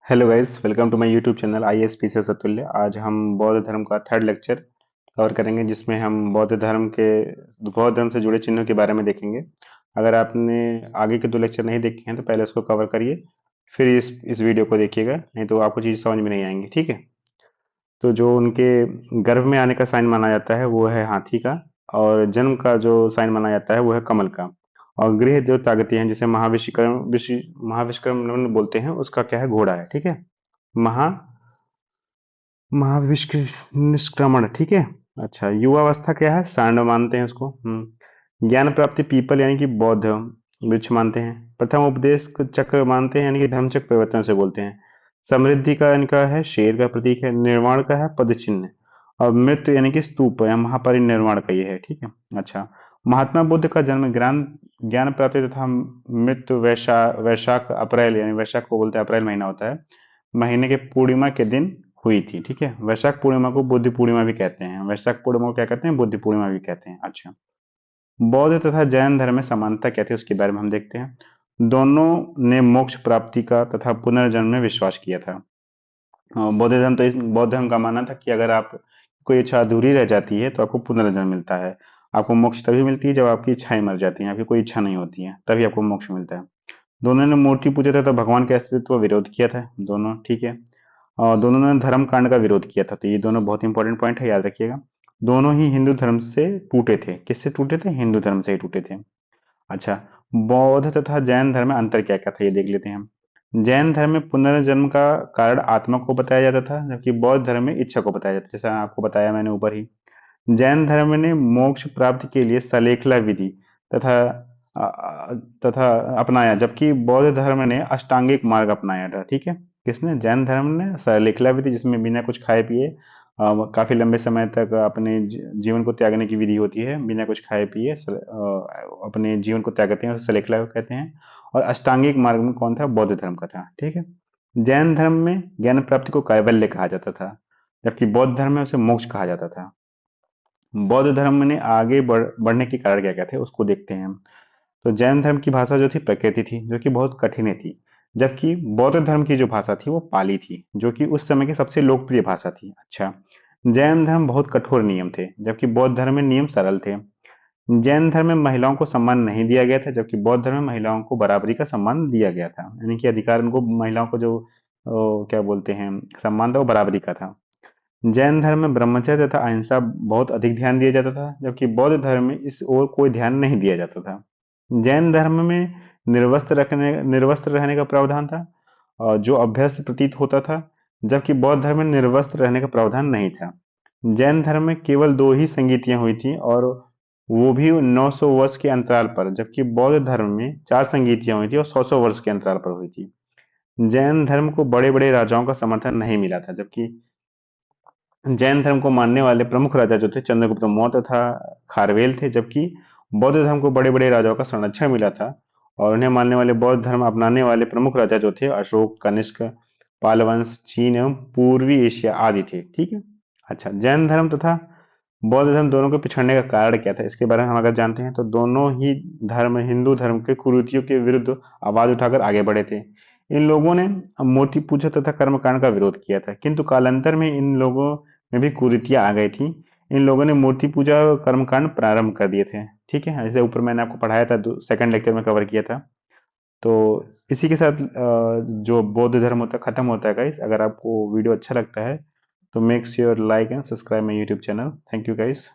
Hello guys, welcome to my YouTube channel I S P से अतुल्य। आज हम बौद्ध धर्म का थर्ड लेक्चर कवर करेंगे, जिसमें हम बौद्ध धर्म से जुड़े चिन्हों के बारे में देखेंगे। अगर आपने आगे के दो लेक्चर नहीं देखे हैं तो पहले उसको कवर करिए, फिर इस वीडियो को देखिएगा, नहीं तो आपको चीज़ समझ में नहीं आएंगी। ठीक है। तो जो उनके गर्भ में आने का साइन माना जाता है वो है हाथी का, और जन्म का जो साइन माना जाता है वो है कमल का। और गृह जो ताकती हैं जिसे महाविश्वकर्म बोलते हैं, उसका क्या है, घोड़ा है। ठीक है। महा महाविश्व निष्क्रमण। ठीक है। अच्छा, युवावस्था क्या है, सांड मानते हैं उसको। ज्ञान प्राप्ति पीपल यानी कि बौद्ध वृक्ष मानते हैं। प्रथम उपदेश को चक्र मानते हैं, यानी कि धर्म चक्र परिवर्तन से बोलते हैं। समृद्धि का इनका है शेर का प्रतीक है। निर्वाण का है पद चिन्ह। और मृत्यु यानी कि स्तूप या महापरिनिर्वाण का ये है। ठीक है। अच्छा, महात्मा बुद्ध का जन्म ज्ञान ज्ञान प्राप्ति तथा मृत्यु वैशाख अप्रैल, यानी वैशाख को बोलते हैं, अप्रैल महीना होता है, महीने के पूर्णिमा के दिन हुई थी। ठीक है। वैशाख पूर्णिमा को बुद्ध पूर्णिमा भी कहते हैं। वैशाख पूर्णिमा को क्या कहते हैं, बुद्ध पूर्णिमा भी कहते हैं। अच्छा, बौद्ध तथा जैन धर्म में समानता क्या थी उसके बारे में हम देखते हैं। दोनों ने मोक्ष प्राप्ति का तथा पुनर्जन्म में विश्वास किया था। बौद्ध धर्म का मानना था कि अगर आप कोई इच्छा अधूरी रह जाती है तो आपको पुनर्जन्म मिलता है। आपको मोक्ष तभी मिलती है जब आपकी इच्छाएं मर जाती हैं, आपकी कोई इच्छा नहीं होती है, तभी आपको मोक्ष मिलता है। दोनों ने मूर्ति पूजा था तो भगवान के अस्तित्व का विरोध किया था दोनों। ठीक है। और दोनों ने धर्म कांड का विरोध किया था, तो ये दोनों बहुत इंपॉर्टेंट पॉइंट है, याद रखिएगा। दोनों ही हिंदू धर्म से टूटे थे। किससे टूटे थे, हिंदू धर्म से ही टूटे थे। अच्छा, बौद्ध तथा जैन धर्म में अंतर क्या क्या था ये देख लेते हैं हम। जैन धर्म में पुनर्जन्म का कारण आत्मा को बताया जाता था, जबकि बौद्ध धर्म में इच्छा को बताया जाता था, जैसा आपको बताया मैंने ऊपर ही। जैन धर्म ने मोक्ष प्राप्ति के लिए सलेखला विधि तथा तथा अपनाया, जबकि बौद्ध धर्म ने अष्टांगिक मार्ग अपनाया था। ठीक है। किसने, जैन धर्म ने सलेखला विधि, जिसमें बिना कुछ खाए पिए काफी लंबे समय तक अपने जीवन को त्यागने की विधि होती है। बिना कुछ खाए पिए अपने जीवन को त्यागते हैं, उसे सलेखला कहते हैं। और अष्टांगिक मार्ग में कौन था, बौद्ध धर्म का था। ठीक है। जैन धर्म में ज्ञान प्राप्ति को कैवल्य कहा जाता था, जबकि बौद्ध धर्म में उसे मोक्ष कहा जाता था। बौद्ध धर्म ने आगे बढ़ने के कारण क्या क्या थे उसको देखते हैं हम। तो जैन धर्म की भाषा जो थी प्रकृति थी, जो कि बहुत कठिन थी, जबकि बौद्ध धर्म की जो भाषा थी वो पाली थी, जो कि उस समय की सबसे लोकप्रिय भाषा थी। अच्छा, जैन धर्म बहुत कठोर नियम थे, जबकि बौद्ध धर्म में नियम सरल थे। जैन धर्म में महिलाओं को सम्मान नहीं दिया गया था, जबकि बौद्ध धर्म में महिलाओं को बराबरी का सम्मान दिया गया था, यानी कि अधिकार उनको, महिलाओं को जो क्या बोलते हैं, सम्मान था, वो बराबरी का था। जैन धर्म में ब्रह्मचर्य तथा अहिंसा बहुत अधिक ध्यान दिया जाता था, जबकि बौद्ध धर्म में इस ओर कोई ध्यान नहीं दिया जाता था। जैन धर्म में निर्वस्त्र रहने का प्रावधान था, और जो अभ्यस्त प्रतीत होता था, जबकि बौद्ध धर्म में निर्वस्त्र रहने का प्रावधान नहीं था। जैन धर्म में केवल दो ही संगीतियां हुई थी, और वो भी 900 वर्ष के अंतराल पर, जबकि बौद्ध धर्म में चार संगीतियां हुई थी और 100 वर्ष के अंतराल पर हुई थी। जैन धर्म को बड़े बड़े राजाओं का समर्थन नहीं मिला था, जबकि जैन धर्म को मानने वाले प्रमुख राजा जो थे चंद्रगुप्त मौर्य तथा खारवेल थे, जबकि बौद्ध धर्म को बड़े बड़े राजाओं का संरक्षण मिला था। और उन्हें मानने वाले, बौद्ध धर्म अपनाने वाले प्रमुख राजा जो थे अशोक, कनिष्क, पालवंश, चीन एवं पूर्वी एशिया आदि थे। ठीक है। अच्छा, जैन धर्म तथा बौद्ध धर्म दोनों के पिछड़ने का कारण क्या था, इसके बारे में हम अगर जानते हैं तो दोनों ही धर्म हिंदू धर्म के कुरीतियों के विरुद्ध आवाज उठाकर आगे बढ़े थे। इन लोगों ने मूर्ति पूजा तथा कर्मकांड का विरोध किया था, किंतु कालांतर में इन लोगों में भी कुरीतियां आ गई थी। इन लोगों ने मूर्ति पूजा और कर्मकांड प्रारंभ कर दिए थे। ठीक है। जैसे ऊपर मैंने आपको पढ़ाया था, सेकंड लेक्चर में कवर किया था। तो इसी के साथ जो बौद्ध धर्म होता है खत्म होता है गाइस। अगर आपको वीडियो अच्छा लगता है तो make sure like and subscribe my YouTube channel. Thank you guys.